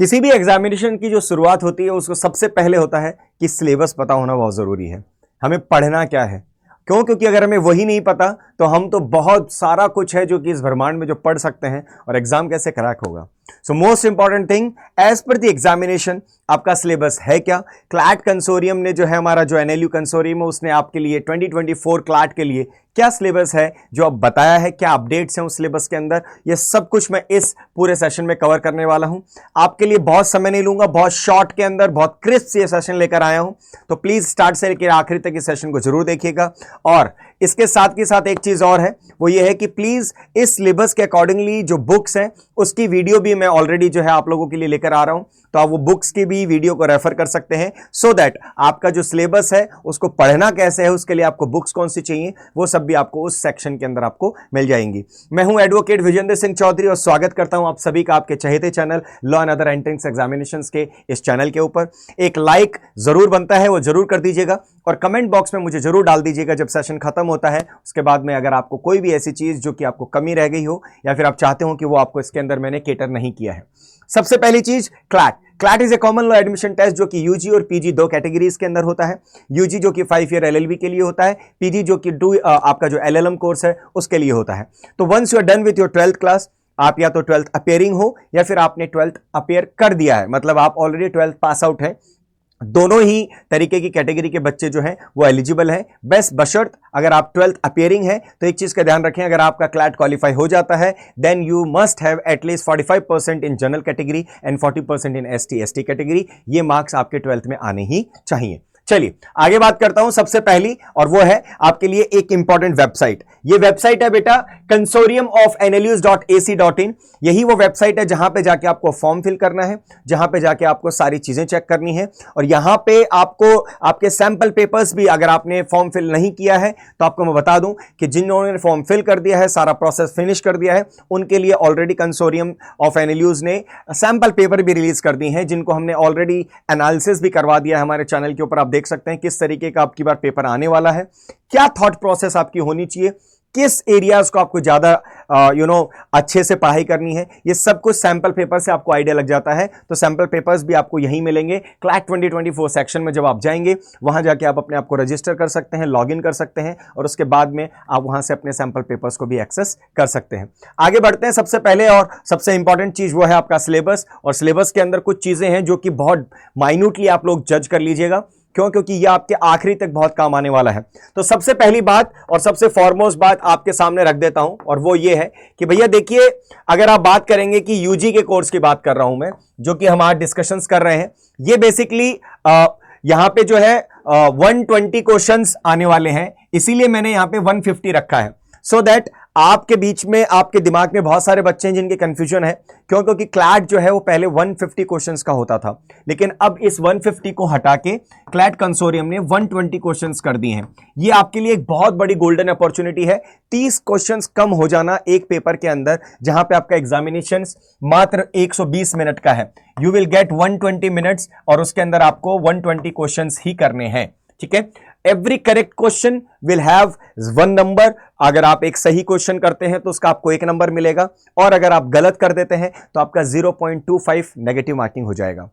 किसी भी एग्जामिनेशन की जो शुरुआत होती है उसको सबसे पहले होता है कि सिलेबस पता होना बहुत जरूरी है। हमें पढ़ना क्या है, क्यों? क्योंकि अगर हमें वही नहीं पता तो हम तो बहुत सारा कुछ है जो कि इस ब्रह्मांड में जो पढ़ सकते हैं और एग्जाम कैसे क्रैक होगा। So most important thing as per the examination आपका सिलेबस है क्या। क्लैट कंसोरियम ने जो है हमारा जो एनएलयू कंसोरियम है उसने आपके लिए 2024 क्लैट के लिए क्या सिलेबस है जो अब बताया है, क्या अपडेट्स हैं उस सिलेबस के अंदर, ये सब कुछ मैं इस पूरे सेशन में कवर करने वाला हूं। आपके लिए बहुत समय नहीं लूंगा, बहुत शॉर्ट के अंदर बहुत क्रिस्प ये सेशन लेकर आया हूं, तो प्लीज स्टार्ट से लेकर आखिरी तक इस सेशन को जरूर देखिएगा। और इसके साथ के साथ एक चीज और है, वो ये है कि प्लीज इस सिलेबस के अकॉर्डिंगली जो बुक्स हैं उसकी वीडियो भी मैं ऑलरेडी जो है आप लोगों के लिए लेकर आ रहा हूं, तो आप वो बुक्स की भी वीडियो को रेफर कर सकते हैं सो दैट आपका जो सिलेबस है उसको पढ़ना कैसे है, उसके लिए आपको बुक्स कौन सी चाहिए वो सब भी आपको उस सेक्शन के अंदर आपको मिल जाएंगी। मैं हूं एडवोकेट विजेंद्र सिंह चौधरी और स्वागत करता हूं आप सभी का आपके चहेते channel law and other entrance examinations के इस चैनल के ऊपर। एक लाइक जरूर बनता है, वो जरूर कर दीजिएगा और कमेंट बॉक्स में मुझे जरूर डाल दीजिएगा जब सेशन खत्म होता है उसके बाद में, अगर आपको कोई भी ऐसी चीज जो कि आपको कमी रह गई हो या फिर आप चाहते हो कि वो आपको इसके अंदर मैंने केटर नहीं किया है। सबसे पहली चीज CLAT. CLAT is a common law admission test जो कि यूजी और पीजी दो कैटेगरीज के अंदर होता है। यूजी जो कि 5 ईयर एलएलबी के लिए होता है, पीजी जो कि आपका जो एलएलएम कोर्स है उसके लिए होता है। तो once you are done with your 12th class, आप या तो 12th अपियरिंग हो या फिर आपने 12th अपियर कर दिया है, मतलब आप ऑलरेडी 12th पास आउट है, दोनों ही तरीके की कैटेगरी के बच्चे जो हैं वो एलिजिबल हैं। बेस्ट बशर्त अगर आप 12th अपियरिंग है तो एक चीज का ध्यान रखें, अगर आपका क्लैट क्वालिफाई हो जाता है then you must have at least 45% in general category and 40% in ST category. ये मार्क्स आपके 12th में आने ही चाहिए। चलिए आगे बात करता हूं सबसे पहली, और वो है आपके लिए एक इंपॉर्टेंट वेबसाइट। ये वेबसाइट है बेटा consortiumofnlus.ac.in। यही वो वेबसाइट है जहां पे जाके आपको फॉर्म फिल करना है, जहां पे जाके आपको सारी चीजें चेक करनी है और यहां पे आपको आपके सैंपल पेपर्स भी, अगर आपने फॉर्म फिल नहीं किया है तो आपको मैं बता दूं कि जिन्होंने फॉर्म फिल कर दिया है, सारा प्रोसेस फिनिश कर दिया है, उनके लिए ऑलरेडी कंसोरियम ऑफ एनएलयूज ने सैंपल पेपर भी रिलीज कर दी हैं, जिनको हमने ऑलरेडी एनालिसिस भी करवा दिया है हमारे चैनल के ऊपर। आप देख सकते हैं किस तरीके का आपकी बार पेपर आने वाला है, क्या थॉट प्रोसेस आपकी होनी चाहिए, किस एरियाज को आपको ज्यादा अच्छे से पढ़ाई करनी है, ये सब कुछ सैंपल पेपर से आपको आइडिया लग जाता है। तो सैंपल पेपर्स भी आपको यहीं मिलेंगे क्लैट 2024 सेक्शन में। जब आप जाएंगे वहां जाके आप अपने आप को रजिस्टर कर सकते हैं, लॉगिन कर सकते हैं और उसके बाद में आप वहां से अपने सैंपल पेपर्स को भी एक्सेस कर सकते हैं। आगे बढ़ते हैं। सबसे पहले और सबसे इंपॉर्टेंट चीज वो है आपका सिलेबस, और सिलेबस के अंदर कुछ चीजें हैं जो कि बहुत माइन्यूटली आप लोग जज कर लीजिएगा। क्यों? क्योंकि यह आपके आखिरी तक बहुत काम आने वाला है। तो सबसे पहली बात और सबसे फॉरमोस्ट बात आपके सामने रख देता हूं, और वो ये है कि भैया देखिए, अगर आप बात करेंगे कि यूजी के कोर्स की बात कर रहा हूं मैं, जो कि हम आज डिस्कशंस कर रहे हैं, ये बेसिकली यहां पे जो है 120 क्वेश्चंस आने वाले हैं, इसीलिए मैंने यहां पे 150 रखा है सो दैट आपके बीच में, आपके दिमाग में बहुत सारे बच्चे हैं जिनके कंफ्यूजन है। क्यों? क्योंकि क्लैट जो है वो पहले 150 क्वेश्चंस का होता था, लेकिन अब इस 150 को हटा के क्लैट कंसोरियम ने 120 क्वेश्चंस कर दिए हैं। ये आपके लिए एक बहुत बड़ी गोल्डन अपॉर्चुनिटी है। 30 क्वेश्चंस कम हो जाना एक पेपर के अंदर, जहां पे आपका एग्जामिनेशन मात्र 120 मिनट का है। यू विल गेट 120 मिनट्स और उसके अंदर आपको 120 क्वेश्चंस ही करने हैं। ठीक है, every correct question will have 1 number. अगर आप एक सही क्वेश्चन करते हैं तो उसका आपको 1 नंबर मिलेगा, और अगर आप गलत कर देते हैं तो आपका 0.25 नेगेटिव मार्किंग हो जाएगा।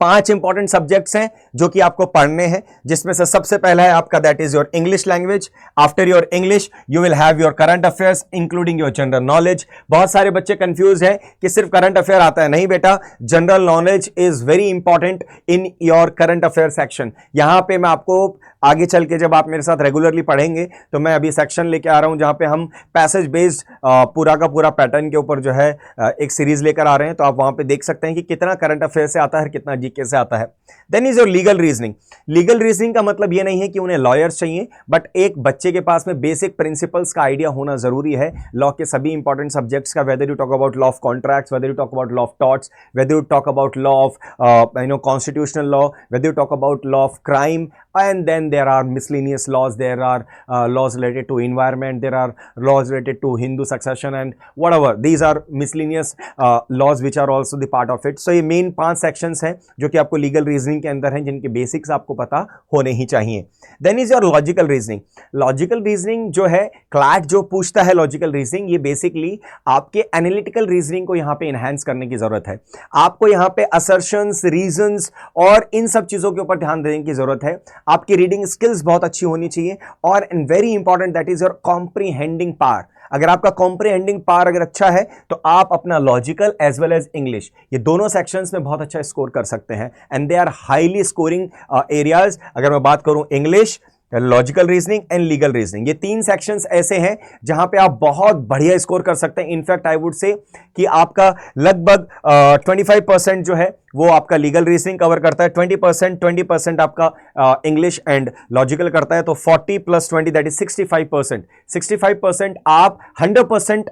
5 इंपॉर्टेंट सब्जेक्ट्स हैं जो कि आपको पढ़ने हैं, जिसमें से सबसे पहला है आपका that is your English language. After your English you will have your current affairs including your general knowledge. बहुत सारे बच्चे कंफ्यूज हैं कि सिर्फ करंट अफेयर आता है। नहीं बेटा, general knowledge is very important in your current affair section. यहां पे मैं आपको आगे चल के, जब आप मेरे साथ रेगुलरली पढ़ेंगे, तो मैं अभी सेक्शन लेके आ रहा हूं जहां पे हम पैसेज बेस्ड पूरा का पूरा पैटर्न के ऊपर जो है एक सीरीज लेकर आ रहे हैं। तो आप वहां पे देख सकते हैं कि कितना करंट अफेयर से आता है, कितना जीके से आता है। Then is your legal reasoning. Legal reasoning का मतलब ये नहीं है कि उन्हें लॉयर्स चाहिए, बट एक बच्चे के पास में बेसिक प्रिंसिपल्स का आइडिया होना जरूरी है लॉ के सभी इंपॉर्टेंट सब्जेक्ट्स का। Whether you talk about law of contracts, whether you talk about law of torts, whether you talk about law of constitutional law, whether you talk about law of crime, and then there are miscellaneous laws, there are laws related to environment, there are laws related to Hindu succession and whatever, these are miscellaneous laws which are also the part of it. So ये main 5 sections हैं जो कि आपको legal reasoning के अंदर हैं जिनके basics आपको पता होने ही चाहिए। Then is your logical reasoning. Logical reasoning जो है, क्लैट जो पूछता है लॉजिकल रीजनिंग, ये बेसिकली आपके एनालिटिकल रीजनिंग को यहां पे एनहांस करने की जरूरत है। आपको यहां पे असर्शंस, रीजंस और इन सब चीजों के ऊपर ध्यान देने की जरूरत है। आपकी रीडिंग स्किल्स बहुत अच्छी होनी चाहिए और very important that is your comprehending power. अगर आपका कॉम्प्रीहेंडिंग पावर अगर अच्छा है तो आप अपना logical as well as English, ये दोनों सेक्शंस में बहुत अच्छा स्कोर कर सकते हैं and they are highly scoring areas. अगर मैं बात करूं English, logical reasoning and legal reasoning, ये तीन सेक्शंस ऐसे हैं जहां पे आप बहुत बढ़िया स्कोर कर सकते हैं। इनफैक्ट आई वुड से कि आपका लगभग 25% जो है वो आपका लीगल रीजनिंग कवर करता है, 20% आपका इंग्लिश एंड लॉजिकल करता है, तो 40 + 20 दैट इज 65%। 65% आप 100%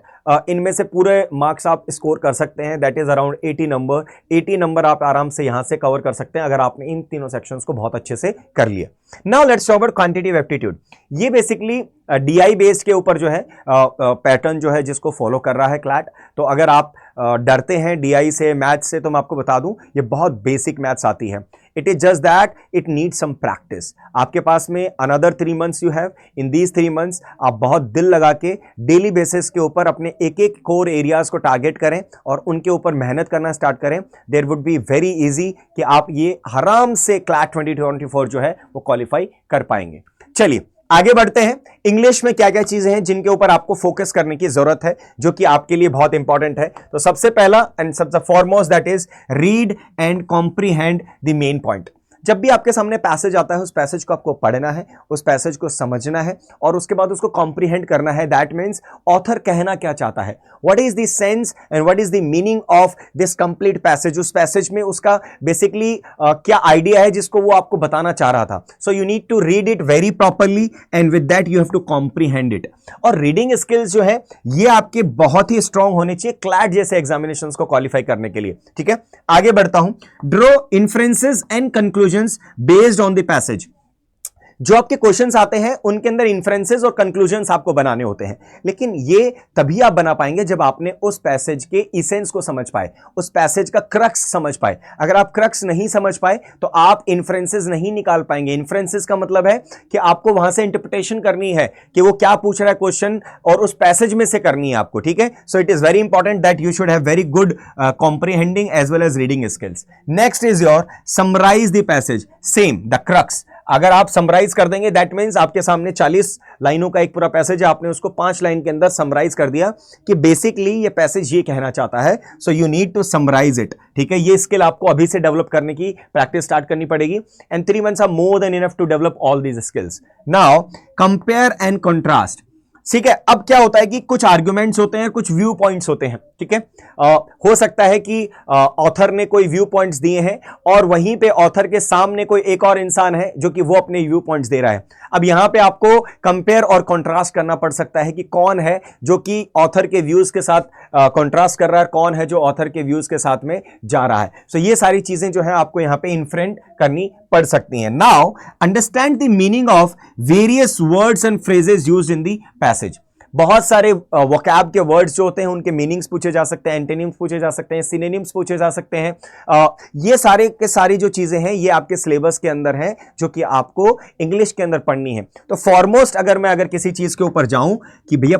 इनमें से पूरे मार्क्स आप स्कोर कर सकते हैं, that is around 80 number. 80 number आप आराम से यहां से कवर कर सकते हैं अगर आपने इन तीनों सेक्शंस को बहुत अच्छे से कर लिया। Now let's talk about quantitative aptitude. ये बेसिकली डीआई बेस्ड के ऊपर जो है पैटर्न जो है जिसको फॉलो कर रहा है क्लैट। तो अगर आप डरते हैं डीआई से, मैथ से, तो मैं आपको बता दूं ये बहुत बेसिक मैथ्स आती है। It is just that it needs some practice. आपके पास में another 3 months you have, in these 3 months आप बहुत दिल लगा के डेली बेसिस के ऊपर अपने एक एक कोर एरियाज को टारगेट करें और उनके ऊपर मेहनत करना स्टार्ट करें। There would be very easy कि आप ये आराम से क्लैट 2024 जो है वो क्वालिफाई कर पाएंगे। चलिए आगे बढ़ते हैं। इंग्लिश में क्या क्या चीजें हैं जिनके ऊपर आपको फोकस करने की जरूरत है जो कि आपके लिए बहुत इंपॉर्टेंट है। तो सबसे पहला एंड सबसे foremost that is read and comprehend the main point. जब भी आपके सामने पैसेज आता है उस पैसेज को आपको पढ़ना है, उस पैसेज को समझना है और उसके बाद उसको कॉम्प्रीहेंड करना है। दैट मीन्स ऑथर कहना क्या चाहता है, what is the sense and what is the meaning of this complete passage. उस पैसेज में उसका बेसिकली क्या आइडिया है जिसको वो आपको बताना चाह रहा था। So you need to read it very properly and with that you have to comprehend it. और रीडिंग स्किल्स जो है ये आपके बहुत ही स्ट्रांग होने चाहिए क्लैट जैसे एग्जामिनेशंस को क्वालिफाई करने के लिए। ठीक है, आगे बढ़ता हूं। Draw inferences and conclusion based on the passage. जो आपके क्वेश्चंस आते हैं उनके अंदर इन्फ्रेंसेस और कंक्लूजन्स आपको बनाने होते हैं, लेकिन ये तभी आप बना पाएंगे जब आपने उस पैसेज के इसेंस को समझ पाए, उस पैसेज का क्रक्स समझ पाए। अगर आप क्रक्स नहीं समझ पाए तो आप इन्फ्रेंसेस नहीं निकाल पाएंगे। इन्फ्रेंसेस का मतलब है कि आपको वहां से इंटरप्रिटेशन करनी है कि वो क्या पूछ रहा है क्वेश्चन और उस पैसेज में से करनी है आपको। ठीक है, so it is very important that you should have very good comprehending as well as reading skills. Next is your summarise the passage, same the crux. अगर आप समराइज कर देंगे दैट मींस आपके सामने 40 लाइनों का एक पूरा पैसेज है, आपने उसको 5 लाइन के अंदर समराइज कर दिया कि बेसिकली ये पैसेज ये कहना चाहता है। So you need to summarise it. ठीक है, ये स्किल आपको अभी से डेवलप करने की प्रैक्टिस स्टार्ट करनी पड़ेगी and 3 months are more than enough to develop all these skills. Now compare and contrast. ठीक है, अब क्या होता है कि कुछ आर्ग्यूमेंट्स होते हैं, कुछ व्यू पॉइंट्स होते हैं। ठीक है, हो सकता है कि ऑथर ने कोई व्यू पॉइंट्स दिए हैं और वहीं पे ऑथर के सामने कोई एक और इंसान है जो कि वो अपने व्यू पॉइंट्स दे रहा है। अब यहां पे आपको कंपेयर और कंट्रास्ट करना पड़ सकता है कि कौन है जो कि ऑथर के व्यूज के साथ कंट्रास्ट कर रहा है, कौन है जो ऑथर के व्यूज के साथ में जा रहा है। सो ये सारी चीजें जो है आपको यहां पे इन्फ्रेंट करनी पड़ सकती हैं। Now understand the meaning of various words and phrases used in the passage. बहुत सारे वोकैब के वर्ड्स जो होते हैं उनके मीनिंग्स पूछे जा सकते हैं, एंटोनिम्स पूछे जा सकते हैं, सिनोनिम्स पूछे जा सकते हैं। ये सारे के सारी जो चीजें हैं ये आपके सिलेबस के अंदर हैं जो कि आपको इंग्लिश के अंदर पढ़नी है। तो फॉरमोस्ट अगर किसी चीज के ऊपर जाऊं कि भैया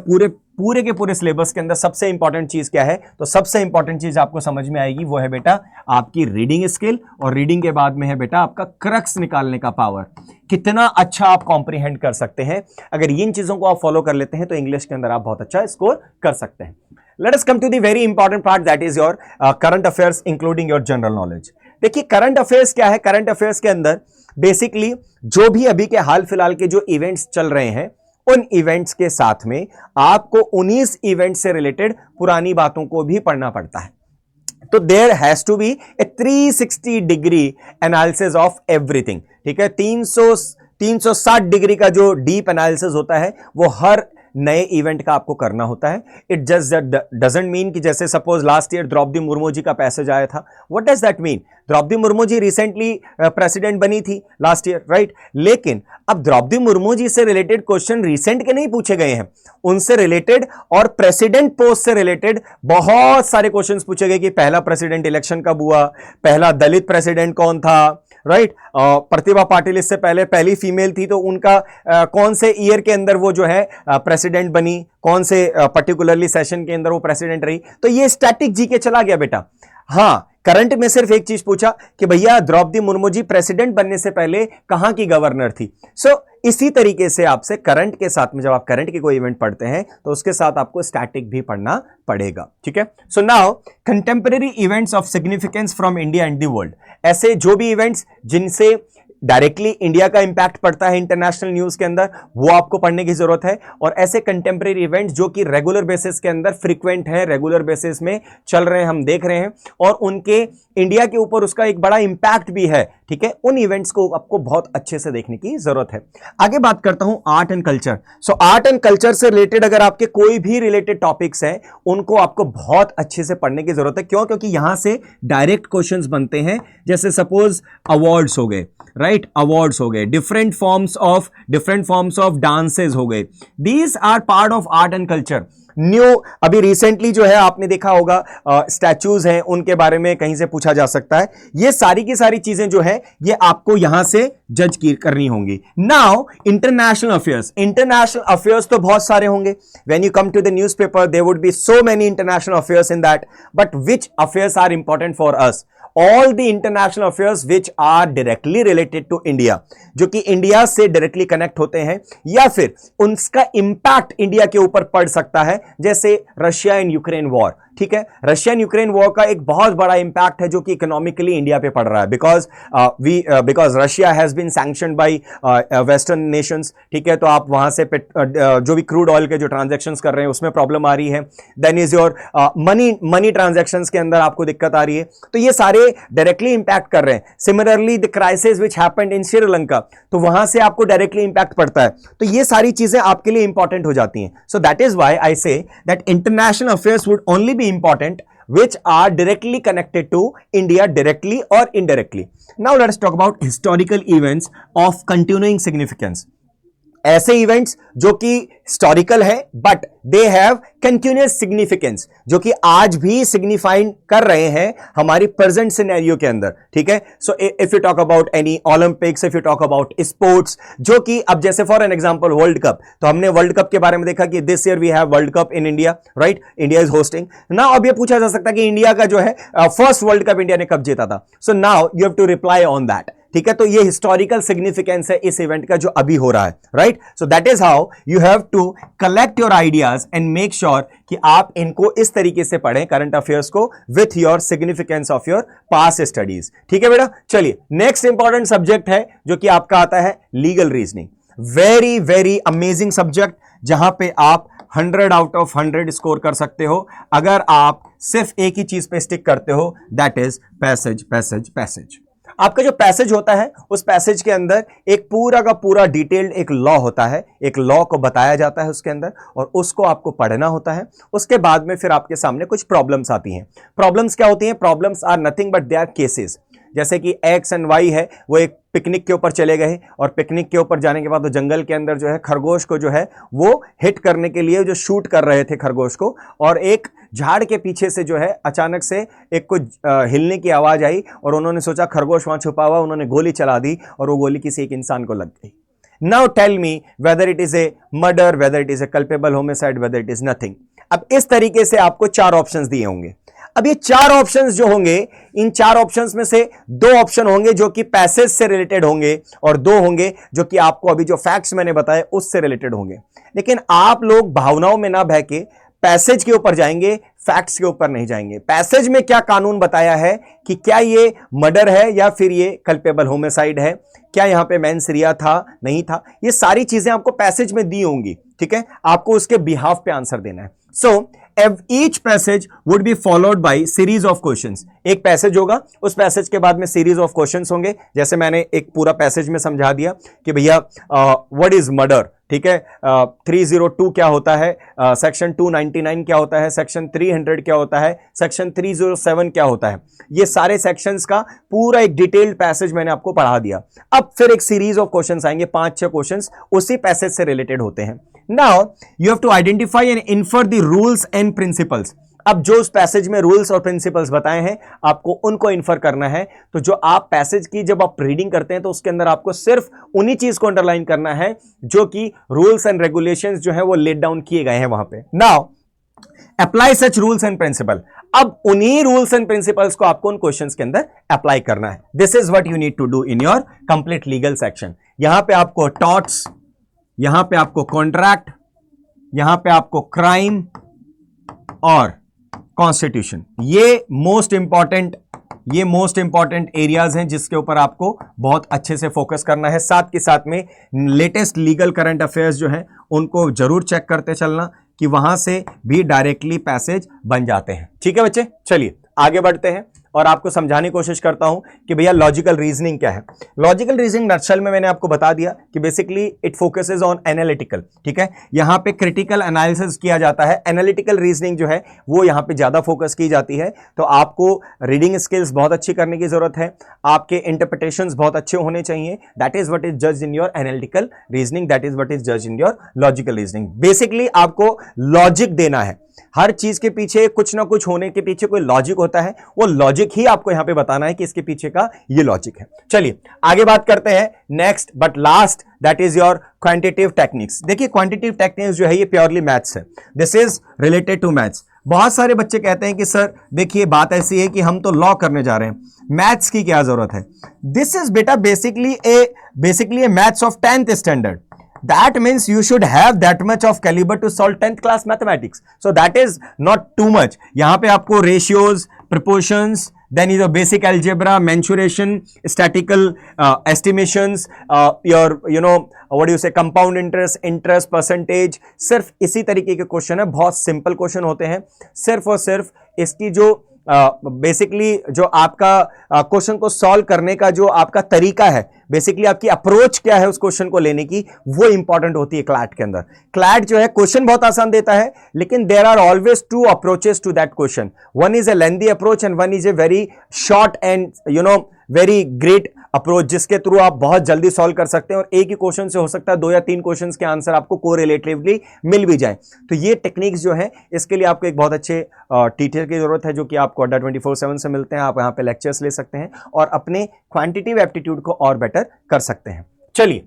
पूरे के पूरे सिलेबस के अंदर सबसे इंपॉर्टेंट चीज क्या है, तो सबसे इंपॉर्टेंट चीज आपको समझ में आएगी वो है बेटा आपकी रीडिंग स्किल, और रीडिंग के बाद में है बेटा आपका क्रक्स निकालने का पावर। कितना अच्छा आप कॉम्प्रीहेंड कर सकते हैं। अगर इन चीजों को आप फॉलो कर लेते हैं तो इंग्लिश के अंदर आप बहुत अच्छा स्कोर कर सकते हैं। Let us come to the very important part that is your current affairs including your general knowledge. देखिए करंट अफेयर्स क्या है। करंट अफेयर्स के अंदर बेसिकली जो भी अभी के हाल फिलहाल के जो इवेंट्स चल रहे हैं उन इवेंट्स के साथ में आपको 19 इवेंट्स से रिलेटेड पुरानी बातों को भी पढ़ना पड़ता है। तो there has to be a 360 degree analysis of everything. ठीक है, 360 डिग्री का जो डीप एनालिसिस होता है वो हर नए इवेंट का आपको करना होता है। इट जस्ट डजंट मीन कि जैसे suppose last year Droupadi Murmu ji का पैसेज आया था, what does that mean? Droupadi Murmu ji recently president बनी थी लास्ट ईयर, राइट? लेकिन अब द्रौपदी मुर्मू जी से रिलेटेड क्वेश्चन रिसेंट के नहीं पूछे गए हैं, उनसे रिलेटेड और प्रेसिडेंट पोस्ट से रिलेटेड बहुत सारे क्वेश्चंस पूछे गए कि पहला प्रेसिडेंट इलेक्शन कब हुआ, पहला दलित प्रेसिडेंट कौन था, राइट। प्रतिभा पाटिल इससे पहले पहली फीमेल थी, तो उनका कौन से ईयर के अंदर वो जो है प्रेसिडेंट बनी, कौन से पर्टिकुलरली सेशन के अंदर वो प्रेसिडेंट रही। तो ये स्टैटिक जीके चला गया बेटा। हाँ, करंट में सिर्फ एक चीज पूछा कि भैया द्रौपदी मुर्मू जी प्रेसिडेंट बनने से पहले कहां की गवर्नर थी। इसी तरीके से आपसे करंट के साथ में, जब आप करंट की कोई इवेंट पढ़ते हैं तो उसके साथ आपको स्टैटिक भी पढ़ना पड़ेगा, ठीक है। So now contemporary events of significance from India and the world, ऐसे जो भी इवेंट्स जिनसे डायरेक्टली इंडिया का इंपैक्ट पड़ता है इंटरनेशनल न्यूज के अंदर, वो आपको पढ़ने की जरूरत है। और ऐसे कंटेम्परेरी इवेंट्स जो कि रेगुलर बेसिस के अंदर फ्रीक्वेंट है, रेगुलर बेसिस में चल रहे हैं, हम देख रहे हैं, और उनके इंडिया के ऊपर उसका एक बड़ा इंपैक्ट भी है, ठीक है, उन इवेंट्स को आपको बहुत अच्छे से देखने की जरूरत है। आगे बात करता हूं art and culture. Art and culture से रिलेटेड अगर आपके कोई भी रिलेटेड टॉपिक्स हैं, उनको आपको बहुत अच्छे से पढ़ने की जरूरत है। क्यों? क्योंकि यहां से डायरेक्ट क्वेश्चंस बनते हैं। जैसे सपोज अवार्ड्स हो गए, राइट, अवार्ड्स हो गए, डिफरेंट फॉर्म्स ऑफ डांसेस हो गए, these are part of art and culture. New अभी रिसेंटली जो है आपने देखा होगा स्टैचूज हैं, उनके बारे में कहीं से पूछा जा सकता है। ये सारी की सारी चीजें जो है ये आपको यहां से जज करनी होंगी। नाउ इंटरनेशनल अफेयर्स तो बहुत सारे होंगे। When you come to the newspaper there would be so many international affairs in that, but which affairs are important for us? All the international affairs which are directly related to India, जो कि India से directly connect होते हैं या फिर उनका impact India के ऊपर पड़ सकता है, जैसे रशिया एंड यूक्रेन वॉर, ठीक है। रशिया एंड यूक्रेन वॉर का एक बहुत बड़ा इंपैक्ट है जो कि इकोनॉमिकली इंडिया पे पड़ रहा है, because Russia has been sanctioned by western nations, ठीक है। तो आप वहां से जो भी क्रूड ऑयल के जो ट्रांजैक्शंस कर रहे हैं उसमें प्रॉब्लम आ रही है। Then is your money transactions के अंदर आपको दिक्कत आ रही है, तो ये सारे डायरेक्टली इंपैक्ट कर रहे हैं। Similarly the crisis which happened in Sri Lanka, तो वहां से आपको डायरेक्टली इंपैक्ट पड़ता है। तो ये सारी चीजें आपके लिए इंपॉर्टेंट हो जाती हैं। So that is why I say that international affairs would only be important which are directly connected to India directly or indirectly. Now let's talk about historical events of continuing significance. ऐसे events जो कि historical है but they have continuous significance, जो कि आज भी signifying कर रहे हैं हमारी प्रेजेंट सिनेरियो के अंदर, ठीक है। So if you talk about any Olympics, if you talk about sports, जो कि अब जैसे for an example world cup, तो हमने वर्ल्ड कप के बारे में देखा कि this year we have world cup in India, right, India is hosting now. अब ये पूछा जा सकता है कि इंडिया का जो है फर्स्ट वर्ल्ड कप इंडिया ने कब जीता था। So now you have to reply on that, ठीक है। तो ये हिस्टोरिकल सिग्निफिकेंस है इस इवेंट का जो अभी हो रहा है, right. So that is how you have to collect your ideas and make sure कि आप इनको इस तरीके से पढ़ें करंट अफेयर्स को with your significance of your past studies, ठीक है बेटा। चलिए नेक्स्ट इंपॉर्टेंट सब्जेक्ट है जो कि आपका आता है legal reasoning. Very very amazing subject, जहां पे आप 100 आउट ऑफ 100 स्कोर कर सकते हो अगर आप सिर्फ एक ही चीज पे स्टिक करते हो, दैट इज पैसेज। आपका जो पैसेज होता है उस पैसेज के अंदर एक पूरा का पूरा डिटेल्ड एक लॉ होता है, एक लॉ को बताया जाता है उसके अंदर, और उसको आपको पढ़ना होता है। उसके बाद में फिर आपके सामने कुछ प्रॉब्लम्स आती हैं। प्रॉब्लम्स क्या होती हैं? Problems are nothing but they are cases. जैसे कि एक्स एंड वाई है, वो एक पिकनिक के ऊपर चले गए और पिकनिक के ऊपर जाने के बाद वो जंगल के अंदर जो है खरगोश को जो है वो हिट करने के लिए जो शूट कर रहे थे खरगोश को, और एक झाड़ के पीछे से जो है अचानक से एक को हिलने की आवाज आई और उन्होंने सोचा खरगोश वहां छुपा हुआ, उन्होंने गोली चला दी और वो गोली किसी एक इंसान को लग गई। Now tell me whether it is a murder, whether it is a culpable homicide, whether it is nothing. अब इस तरीके से आपको 4 ऑप्शंस दिए होंगे। अब ये 4 ऑप्शंस जो होंगे, इन 4 ऑप्शंस में से 2 ऑप्शन होंगे जो कि पैसेज से रिलेटेड होंगे और 2 होंगे जो कि आपको अभी जो फैक्ट्स मैंने बताए उससे रिलेटेड होंगे। लेकिन आप लोग भावनाओं में ना बह के पैसेज के ऊपर जाएंगे, फैक्ट्स के ऊपर नहीं जाएंगे। पैसेज में क्या कानून बताया है कि क्या ये मर्डर है या फिर ये कल्पेबल होमिसाइड है, क्या यहां पे मैनसरिया था, नहीं था, ये सारी चीजें आपको पैसेज में दी होंगी, ठीक है। आपको उसके बिहाफ पे आंसर देना है। सो each passage would be followed by series of questions। एक पैसेज होगा, उस पैसेज के बाद में सीरीज ऑफ क्वेश्चंस होंगे। जैसे मैंने एक पूरा पैसेज में समझा दिया कि भैया व्हाट इज मर्डर, ठीक है, 302 क्या होता है, सेक्शन 299 क्या होता है, सेक्शन 300 क्या होता है, सेक्शन 307 क्या होता है। ये सारे सेक्शंस का पूरा एक डिटेल्ड पैसेज मैंने आपको पढ़ा दिया। अब फिर एक सीरीज ऑफ क्वेश्चंस आएंगे, 5-6 क्वेश्चंस उसी पैसेज से रिलेटेड होते हैं। Now you have to identify and infer the rules and principles. अब जो उस पैसेज में रूल्स और प्रिंसिपल्स बताए हैं आपको उनको इन्फर करना है। तो जो आप पैसेज की जब आप रीडिंग करते हैं तो उसके अंदर आपको सिर्फ उन्हीं चीज को अंडरलाइन करना है जो कि रूल्स एंड रेगुलेशंस जो है वो लेट डाउन किए गए हैं वहां पे। Now apply such rules and principle. अब उन्हीं रूल्स एंड प्रिंसिपल्स को आपको उन क्वेश्चंस के अंदर अप्लाई करना है। This is what you need to do in your complete legal section. यहां पे आपको टॉर्ट्स, यहां पे आपको कॉन्ट्रैक्ट, यहां पे आपको क्राइम और कॉन्स्टिट्यूशन, ये मोस्ट इंपॉर्टेंट एरियाज हैं जिसके ऊपर आपको बहुत अच्छे से फोकस करना है। साथ के साथ में लेटेस्ट लीगल करंट अफेयर्स जो हैं उनको जरूर चेक करते चलना कि वहां से भी डायरेक्टली पैसेज बन जाते हैं। ठीक है बच्चे, चलिए आगे बढ़ते हैं और आपको समझाने की कोशिश करता हूं कि भैया लॉजिकल रीजनिंग क्या है। लॉजिकल रीजनिंग नटशल में मैंने आपको बता दिया कि basically it focuses on analytical. ठीक है, यहां पे क्रिटिकल एनालिसिस किया जाता है, एनालिटिकल रीजनिंग जो है वो यहां पे ज्यादा फोकस की जाती है। तो आपको रीडिंग स्किल्स बहुत अच्छी करने की जरूरत है, आपके इंटरप्रिटेशंस बहुत अच्छे होने चाहिए। That is what is judged in your analytical reasoning, that is what is judged in your logical reasoning. Basically आपको लॉजिक देना है, हर चीज के पीछे कुछ ना कुछ होने के पीछे कोई लॉजिक होता है, वो लॉजिक ही आपको यहां पे बताना है कि इसके पीछे का ये लॉजिक है। चलिए आगे बात करते हैं। Next but last that is your quantitative techniques. देखिए क्वांटिटेटिव टेक्निक्स जो है ये प्योरली मैथ्स है, this is related to maths. बहुत सारे बच्चे कहते हैं कि सर देखिए बात ऐसी है कि हम तो लॉ करने जा रहे हैं, मैथ्स की क्या जरूरत है। दिस इज बेटा basically A maths of 10th standard. That means you should have that much of caliber to solve 10th class mathematics. So that is not too much. यहां पे आपको ratios, proportions, then is a basic algebra, mensuration, statistical estimations, what do you say, compound interest percentage, सिर्फ इसी तरीके के question है, बहुत simple question होते हैं। सिर्फ और सिर्फ इसकी जो बेसिकली जो आपका क्वेश्चन को सॉल्व करने का जो आपका तरीका है, बेसिकली आपकी अप्रोच क्या है उस क्वेश्चन को लेने की, वो इंपॉर्टेंट होती है क्लैट के अंदर। क्लैट जो है क्वेश्चन बहुत आसान देता है, लेकिन there are always two approaches to that question. One is a lengthy approach and one is a very short and very great approach, जिसके थ्रू आप बहुत जल्दी सॉल्व कर सकते हैं और एक ही क्वेश्चन से हो सकता है 2 या 3 क्वेश्चंस के आंसर आपको कोरिलेटिवली मिल भी जाए। तो ये टेक्निक्स जो है इसके लिए आपको एक बहुत अच्छे टीचर की जरूरत है जो कि आपको अड्डा 24/7 से मिलते हैं। आप यहाँ पे लेक्चर्स ले सकते हैं और अपने क्वांटिटेटिव एप्टीट्यूड को और बेटर कर सकते हैं। चलिए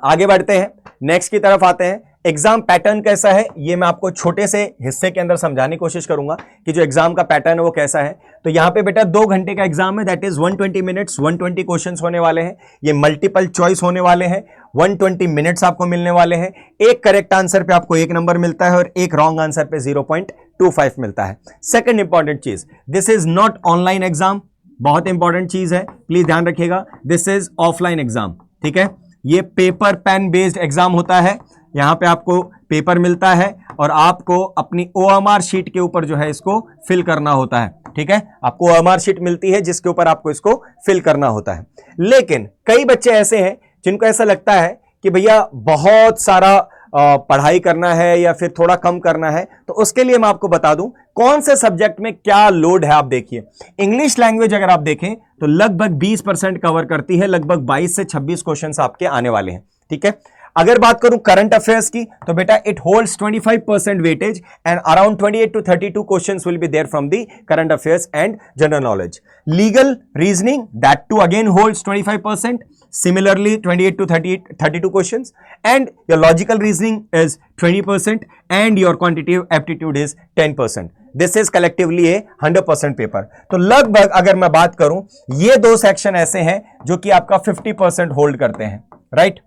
आगे बढ़ते हैं, नेक्स्ट की तरफ आते हैं। एग्जाम पैटर्न कैसा है ये मैं आपको छोटे से हिस्से के अंदर समझाने की कोशिश करूंगा कि जो एग्जाम का पैटर्न है वो कैसा है। तो यहां पे बेटा 2 घंटे का एग्जाम है, दैट इज 120 मिनट्स, 120 क्वेश्चंस होने वाले हैं। ये मल्टीपल चॉइस होने वाले हैं, 120 मिनट्स आपको मिलने वाले हैं। एक करेक्ट आंसर पे आपको 1 नंबर मिलता है और एक रॉन्ग आंसर पे 0.25 मिलता है। सेकेंड इंपॉर्टेंट चीज, this is not online exam, बहुत इंपॉर्टेंट चीज है, प्लीज ध्यान रखिएगा। दिस इज ऑफलाइन एग्जाम, ठीक है। ये पेपर पेन बेस्ड एग्जाम होता है, यहां पे आपको पेपर मिलता है और आपको अपनी OMR शीट के ऊपर जो है इसको फिल करना होता है, ठीक है। आपको OMR शीट मिलती है जिसके ऊपर आपको इसको फिल करना होता है। लेकिन कई बच्चे ऐसे हैं जिनको ऐसा लगता है कि भैया बहुत सारा पढ़ाई करना है या फिर थोड़ा कम करना है, तो उसके लिए मैं आपको बता दूं कौन से सब्जेक्ट में क्या लोड है। आप देखिए इंग्लिश लैंग्वेज अगर आप देखें तो लगभग 20% कवर करती है, लगभग 22 से 26 क्वेश्चंस आपके आने वाले हैं, ठीक है। अगर बात करूं करंट अफेयर्स की तो बेटा it holds 25% weightage and around 28 to 32 questions will be there from the current affairs and general knowledge. Legal reasoning that too again holds 25%, similarly 28 to 32 questions, and your logical reasoning is 20% and your quantitative aptitude is 10%. This is collectively a 100% paper. तो लगभग अगर मैं बात करूं ये 2 section ऐसे हैं जो कि आपका 50% होल्ड करते हैं, right,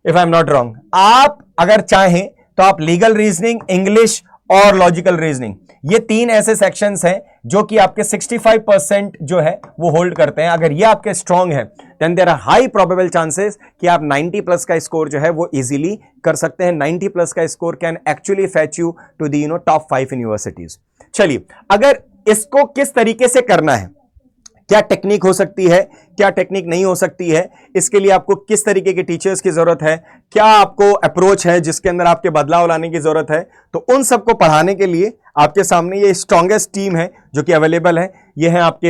if I am not wrong. आप अगर चाहें तो आप लीगल रीजनिंग, इंग्लिश और लॉजिकल रीजनिंग, ये 3 ऐसे सेक्शंस हैं जो कि आपके 65% जो है वो होल्ड करते हैं। अगर ये आपके स्ट्रांग है then there are high probable chances कि आप 90+ का स्कोर जो है वो इजीली कर सकते हैं। 90+ का score can actually fetch you to the top 5 universities. चलिए, अगर इसको किस तरीके से करना है, क्या टेक्निक हो सकती है, क्या टेक्निक नहीं हो सकती है, इसके लिए आपको किस तरीके के टीचर्स की जरूरत है, क्या आपको अप्रोच है जिसके अंदर आपके बदलाव लाने की जरूरत है, तो उन सबको पढ़ाने के लिए आपके सामने ये स्ट्रॉन्गेस्ट टीम है जो कि अवेलेबल है। ये हैं आपके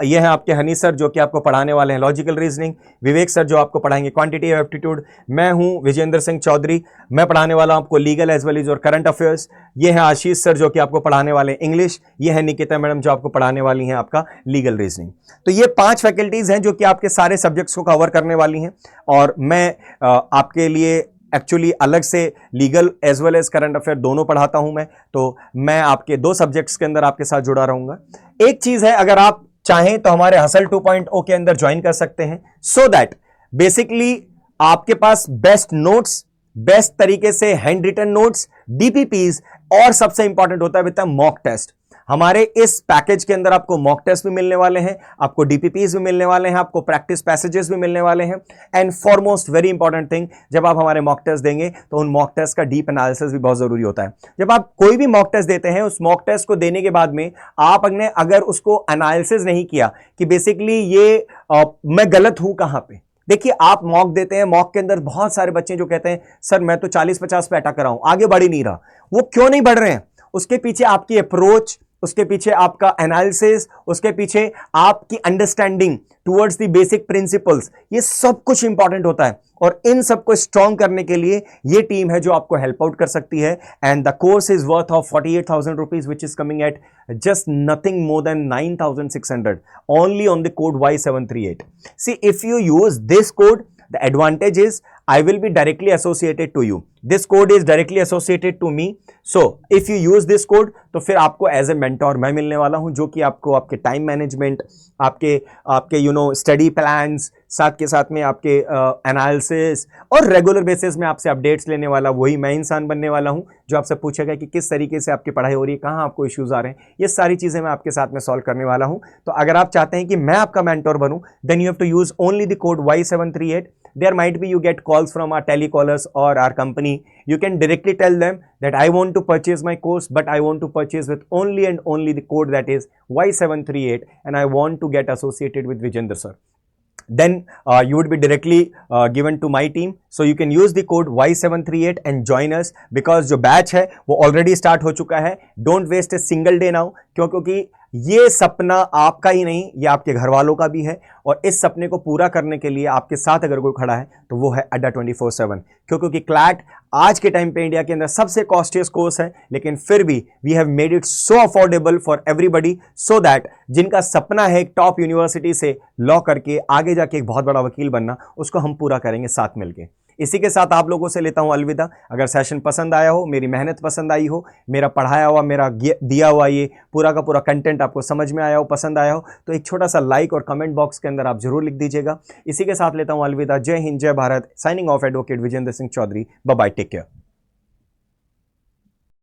ये हैं आपके हनी सर जो कि आपको पढ़ाने वाले हैं लॉजिकल रीजनिंग, विवेक सर जो आपको पढ़ाएंगे क्वांटिटेटिव एप्टीट्यूड, मैं हूं विजेंद्र सिंह चौधरी, मैं पढ़ाने वाला हूं आपको लीगल एज वेल एज और करंट अफेयर्स। ये है आशीष सर जो कि आपको पढ़ाने वाले हैं इंग्लिश, ये है निकिता मैडम जो आपको पढ़ाने वाली हैं आपका लीगल रीजनिंग। तो ये 5 फैकल्टीज हैं जो कि आपके सारे सब्जेक्ट्स को कवर करने वाली हैं, और मैं आपके लिए एक्चुअली अलग से legal as well as current affair दोनों पढ़ाता हूं मैं, तो मैं आपके 2 सब्जेक्ट्स के अंदर आपके साथ जुड़ा रहूंगा। एक चीज है, अगर आप चाहें तो हमारे हसल 2.0 के अंदर ज्वाइन कर सकते हैं, सो दैट बेसिकली आपके पास बेस्ट नोट्स, बेस्ट तरीके से हैंड रिटन नोट्स, डीपीपीज, और सबसे इंपॉर्टेंट होता है विद मॉक टेस्ट। हमारे इस पैकेज के अंदर आपको मॉक टेस्ट भी मिलने वाले हैं, आपको डीपीपीज भी मिलने वाले हैं, आपको प्रैक्टिस पैसेजेस भी मिलने वाले हैं, and foremost very important thing, जब आप हमारे मॉक टेस्ट देंगे तो उन मॉक टेस्ट का डीप एनालिसिस भी बहुत जरूरी होता है। जब आप कोई भी मॉक टेस्ट देते हैं, उस मॉक टेस्ट को देने के बाद में आपने अगर उसको एनालिसिस नहीं किया कि बेसिकली ये मैं गलत हूं कहां पे। देखिए, आप मॉक देते हैं, मॉक के अंदर बहुत सारे बच्चे जो कहते हैं सर मैं तो 40-50 पे अटक कर रहा हूं, आगे बढ़ ही नहीं रहा। वो क्यों नहीं बढ़ रहे हैं? उसके पीछे आपकी अप्रोच, उसके पीछे आपका एनालिसिस, उसके पीछे आपकी understanding towards the basic principles, ये सब कुछ इंपॉर्टेंट होता है। और इन सबको स्ट्रॉन्ग करने के लिए ये टीम है जो आपको हेल्प आउट कर सकती है। And the course is worth of 48,000 rupees which is coming at just nothing more than 9,600 only on the code Y738. See, if you use this code, the advantage is I will be directly associated to you. This code is directly associated to me. So if you use this code, तो फिर आपको as a mentor मैं मिलने वाला हूं, जो कि आपको आपके टाइम मैनेजमेंट, आपके स्टडी प्लान्स, साथ के साथ में आपके एनालिसिस, और रेगुलर बेसिस में आपसे अपडेट्स लेने वाला वही मैं इंसान बनने वाला हूं, जो आपसे पूछेगा कि किस तरीके से आपकी पढ़ाई हो रही है, कहाँ आपको इश्यूज आ रहे हैं। ये सारी चीजें मैं आपके साथ में सॉल्व करने वाला हूं। तो अगर आप चाहते हैं कि मैं आपका मेंटोर बनूं, then you have to use only the code Y738. There might be you get calls from our telecallers or our company. You can directly tell them that I want to purchase my course, but I want to purchase with only and only the code that is Y738, and I want to get associated with Vijender sir. Then you would be directly given to my team. So you can use the code Y738 and join us, because जो batch है वो already start हो चुका है। Don't waste a single day now, क्योंकि ये सपना आपका ही नहीं, ये आपके घर वालों का भी है, और इस सपने को पूरा करने के लिए आपके साथ अगर कोई खड़ा है तो वो है अड्डा 24/7। क्योंकि क्लैट आज के टाइम पे इंडिया के अंदर सबसे कॉस्टलिएस्ट कोर्स है, लेकिन फिर भी we have made it so affordable for everybody, so that जिनका सपना है एक टॉप यूनिवर्सिटी से लॉ करके आगे जाके एक बहुत बड़ा वकील बनना, उसको हम पूरा करेंगे साथ मिलके। इसी के साथ आप लोगों से लेता हूं अलविदा। अगर सेशन पसंद आया हो, मेरी मेहनत पसंद आई हो, मेरा पढ़ाया हुआ, मेरा दिया हुआ ये पूरा का पूरा कंटेंट आपको समझ में आया हो, पसंद आया हो, तो एक छोटा सा लाइक और कमेंट बॉक्स के अंदर आप जरूर लिख दीजिएगा। इसी के साथ लेता हूं अलविदा। जय हिंद, जय Bharat. Signing off, advocate Vijendra Singh Chaudhary. Bye bye, take care.